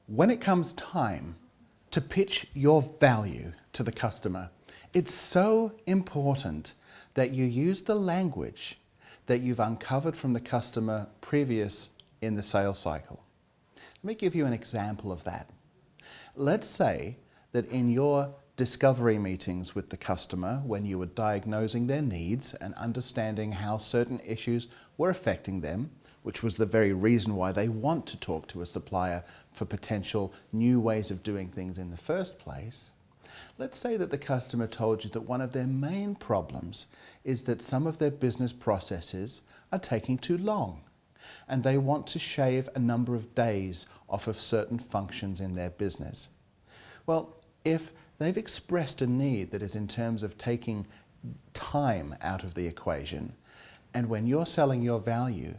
When it comes time to pitch your value to the customer, it's so important that you use the language that you've uncovered from the customer previous in the sales cycle. Let me give you an example of that. Let's say that in your discovery meetings with the customer, when you were diagnosing their needs and understanding how certain issues were affecting them, which was the very reason why they want to talk to a supplier for potential new ways of doing things in the first place. Let's say that the customer told you that one of their main problems is that some of their business processes are taking too long, and they want to shave a number of days off of certain functions in their business. Well, if they've expressed a need that is in terms of taking time out of the equation, and when you're selling your value,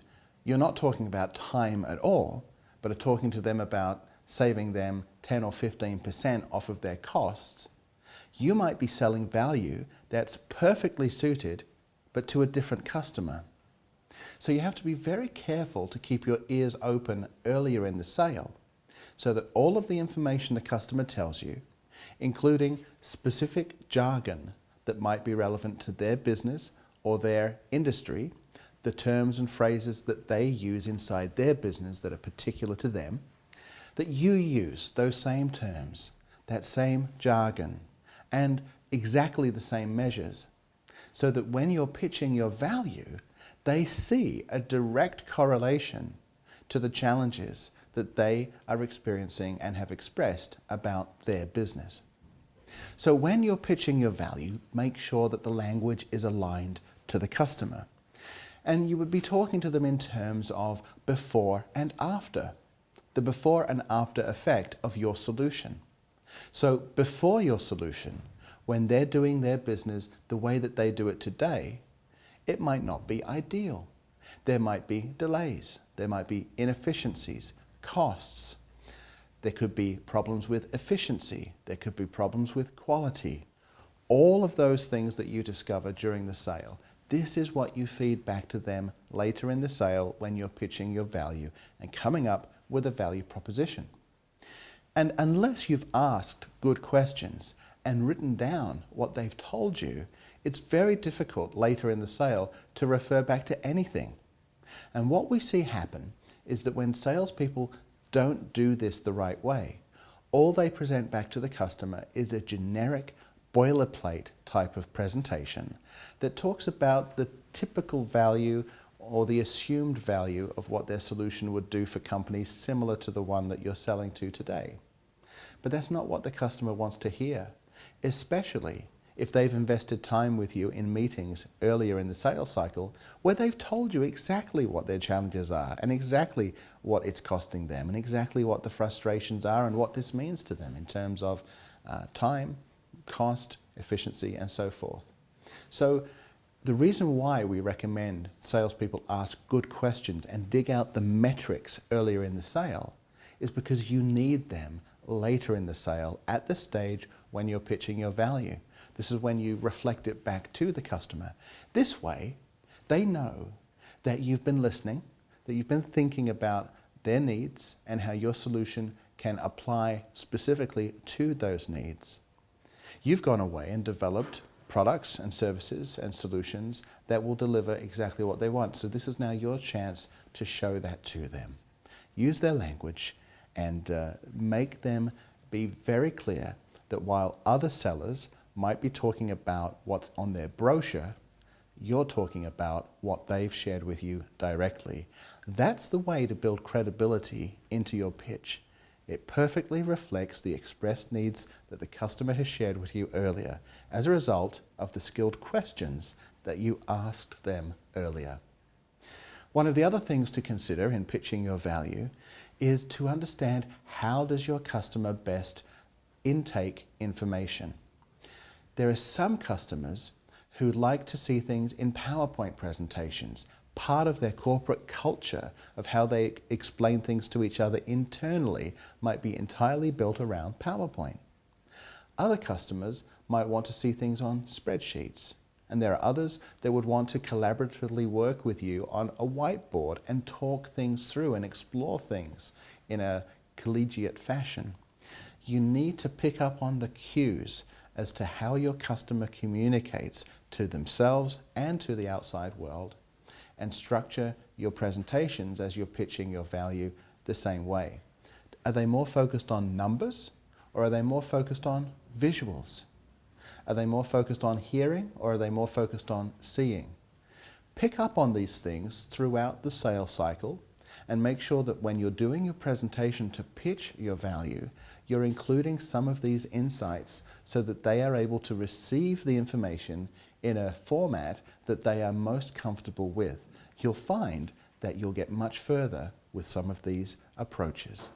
you're not talking about time at all, but are talking to them about saving them 10 or 15% off of their costs, you might be selling value that's perfectly suited, but to a different customer. So you have to be very careful to keep your ears open earlier in the sale, so that all of the information the customer tells you, including specific jargon that might be relevant to their business or their industry, the terms and phrases that they use inside their business that are particular to them, that you use those same terms, that same jargon, and exactly the same measures, so that when you're pitching your value, they see a direct correlation to the challenges that they are experiencing and have expressed about their business. So when you're pitching your value, make sure that the language is aligned to the customer. And you would be talking to them in terms of before and after, the before and after effect of your solution. So before your solution, when they're doing their business the way that they do it today, it might not be ideal. There might be delays, there might be inefficiencies, costs. There could be problems with efficiency, there could be problems with quality. All of those things that you discover during the sale, this is what you feed back to them later in the sale when you're pitching your value and coming up with a value proposition. And unless you've asked good questions and written down what they've told you, it's very difficult later in the sale to refer back to anything. And what we see happen is that when salespeople don't do this the right way, all they present back to the customer is a generic boilerplate type of presentation that talks about the typical value or the assumed value of what their solution would do for companies similar to the one that you're selling to today. But that's not what the customer wants to hear, especially if they've invested time with you in meetings earlier in the sales cycle where they've told you exactly what their challenges are and exactly what it's costing them and exactly what the frustrations are and what this means to them in terms of time, cost, efficiency, and so forth. So the reason why we recommend salespeople ask good questions and dig out the metrics earlier in the sale is because you need them later in the sale at the stage when you're pitching your value. This is when you reflect it back to the customer. This way, they know that you've been listening, that you've been thinking about their needs and how your solution can apply specifically to those needs. You've gone away and developed products and services and solutions that will deliver exactly what they want. So this is now your chance to show that to them. Use their language and make them be very clear that while other sellers might be talking about what's on their brochure, you're talking about what they've shared with you directly. That's the way to build credibility into your pitch. It perfectly reflects the expressed needs that the customer has shared with you earlier as a result of the skilled questions that you asked them earlier. One of the other things to consider in pitching your value is to understand how does your customer best intake information. There are some customers who like to see things in PowerPoint presentations. Part of their corporate culture of how they explain things to each other internally might be entirely built around PowerPoint. Other customers might want to see things on spreadsheets, and there are others that would want to collaboratively work with you on a whiteboard and talk things through and explore things in a collegiate fashion, you need to pick up on the cues as to how your customer communicates to themselves and to the outside world, and structure your presentations as you're pitching your value the same way. Are they more focused on numbers, or are they more focused on visuals? Are they more focused on hearing, or are they more focused on seeing? Pick up on these things throughout the sales cycle and make sure that when you're doing your presentation to pitch your value, you're including some of these insights so that they are able to receive the information in a format that they are most comfortable with. You'll find that you'll get much further with some of these approaches.